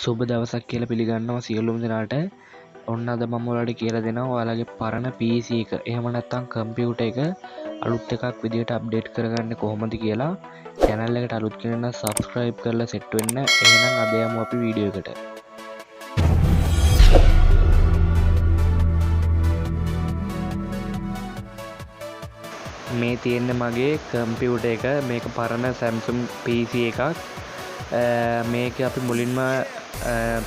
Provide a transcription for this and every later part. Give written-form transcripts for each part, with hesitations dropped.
සුබ දවසක් කියලා පිළිගන්නවා සියලුම දෙනාට. ඔන්න අද මම ඔයාලට කියලා දෙනවා ඔයාලගේ පරණ PC එක එහෙම නැත්නම් කම්පියුටර් එක අලුත් එකක් විදියට අප්ඩේට් කරගන්න කොහොමද කියලා. channel එකට අලුත් කෙනෙක් නම් subscribe කරලා set වෙන්න. එහෙනම් අද යමු අපි වීඩියෝ එකට. මේ තියෙන්නේ මගේ කම්පියුටර් එක. මේක පරණ Samsung PC එකක්. මේක අපි මුලින්ම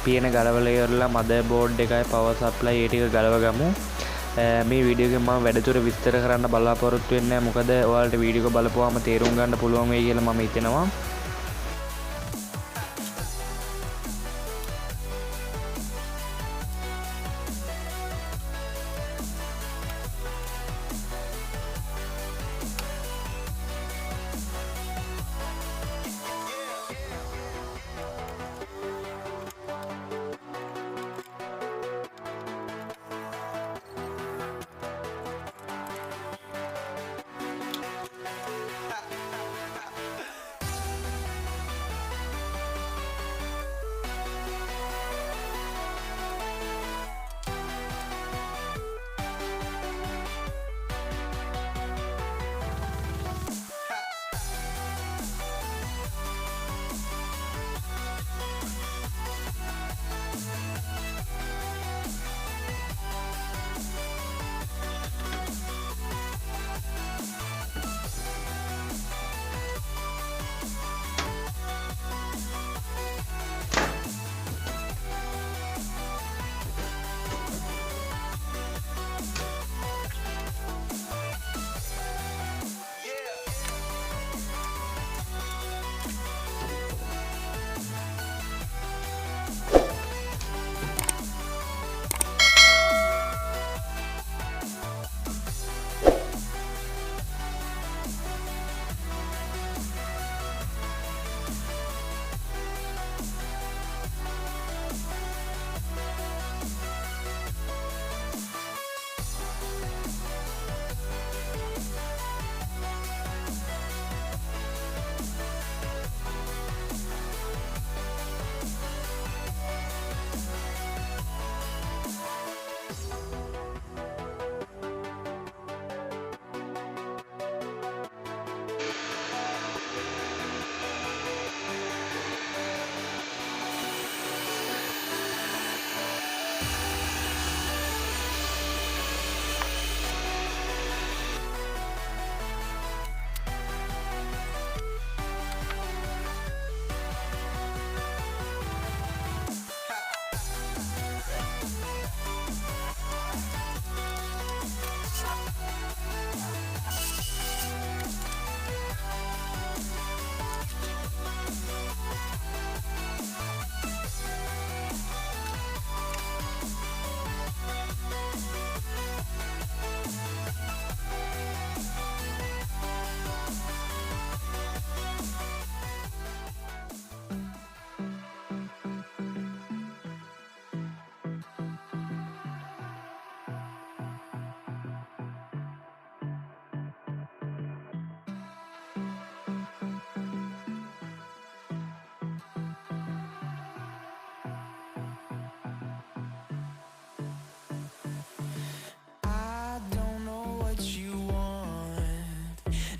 පියන ගලවලා ඉවරලා මදර් බෝඩ් එකයි පවර් සප්ලයි ඒ ටික ගලව ගමු. මේ වීඩියෝ එකෙන් මම වැඩිදුර විස්තර කරන්න බලාපොරොත්තු වෙන්නේ නැහැ. මොකද ඔයාලට වීඩියෝ එක බලපුවාම තේරුම් ගන්න පුළුවන් වෙයි කියලා මම හිතනවා.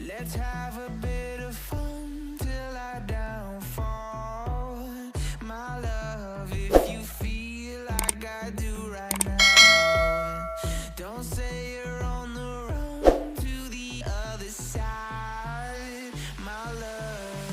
Let's have a bit of fun till I downfall. My love, if you feel like I do right now, don't say you're on the run to the other side. My love,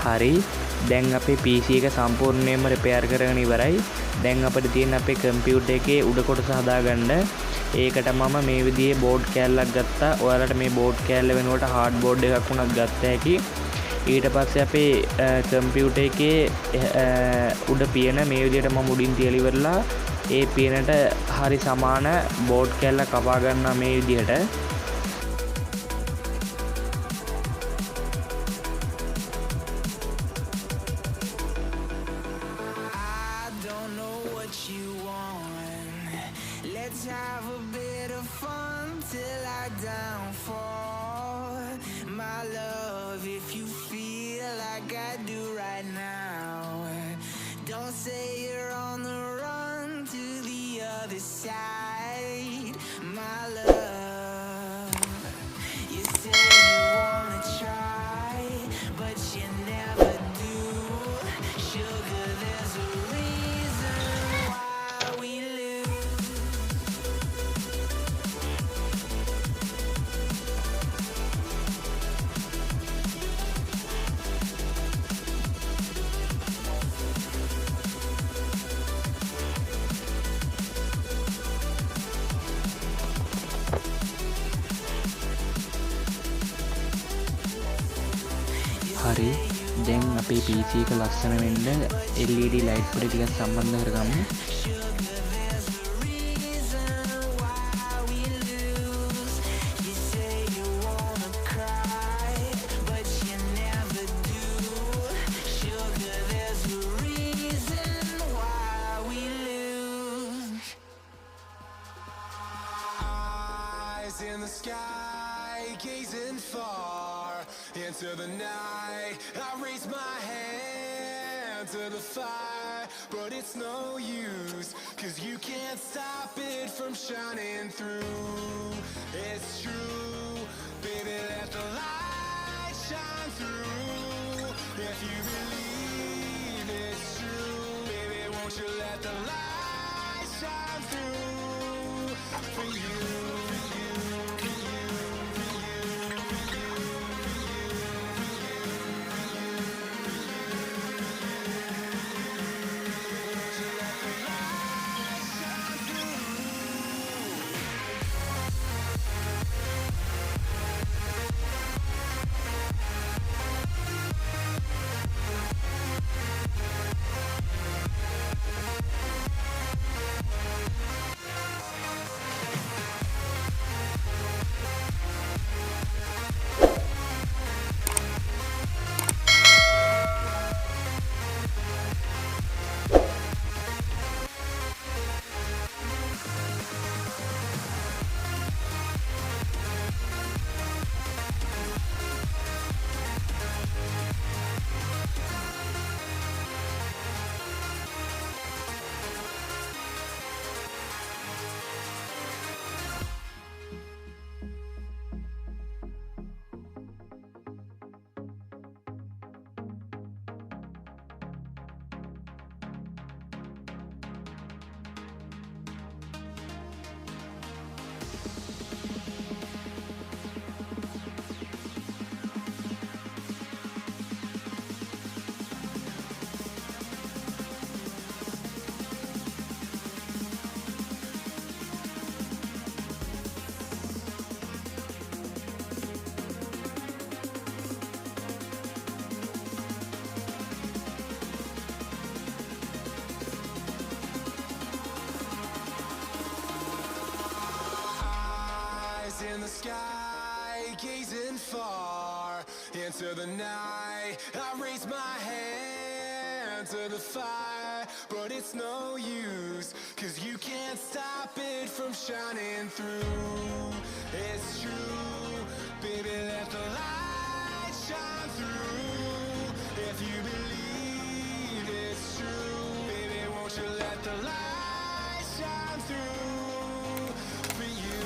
හරි දැන් අපේ PC එක සම්පූර්ණයෙන්ම repair කරගෙන ඉවරයි. දැන් අපිට තියෙන අපේ කම්පියුටර් එකේ උඩ කොටස හදාගන්න. ඒකට මම මේ විදිහේ බෝඩ් කෑල්ලක් ගත්තා. ඔයාලට මේ බෝඩ් කෑල්ල වෙනුවට හાર્ඩ් බෝඩ් එකක් වුණත් ගත්ත හැකි. ඊට පස්සේ අපේ කම්පියුටර් එකේ උඩ පියන මේ විදිහට මම උඩින් තියලා ඉවරලා ඒ පියනට හරි සමාන බෝඩ් කෑල්ල කපා ගන්නවා මේ විදිහට. Let's have a bit of fun till I downfall. My love, if you feel like I do right now, don't say you're on the run to the other side. My love, you say you wanna try, but you never do. Sugar, there's a reason why we lose. හරි දැන් අපේ PC එක ලස්සන වෙන්න LED light පොඩි ටිකක් සම්බන්ධ කරගමු. In the sky, gazing far into the night, I raise my hand to the fire, but it's no use, 'cause you can't stop it from shining through. It's true, baby, let the light shine through. If you believe it's true, baby, won't you let the light shine through for you. In the sky, gazing far into the night, I raise my hand to the fire, but it's no use, 'cause you can't stop it from shining through. It's true, baby, let the light shine through. If you believe it's true, baby, won't you let the light shine through for you.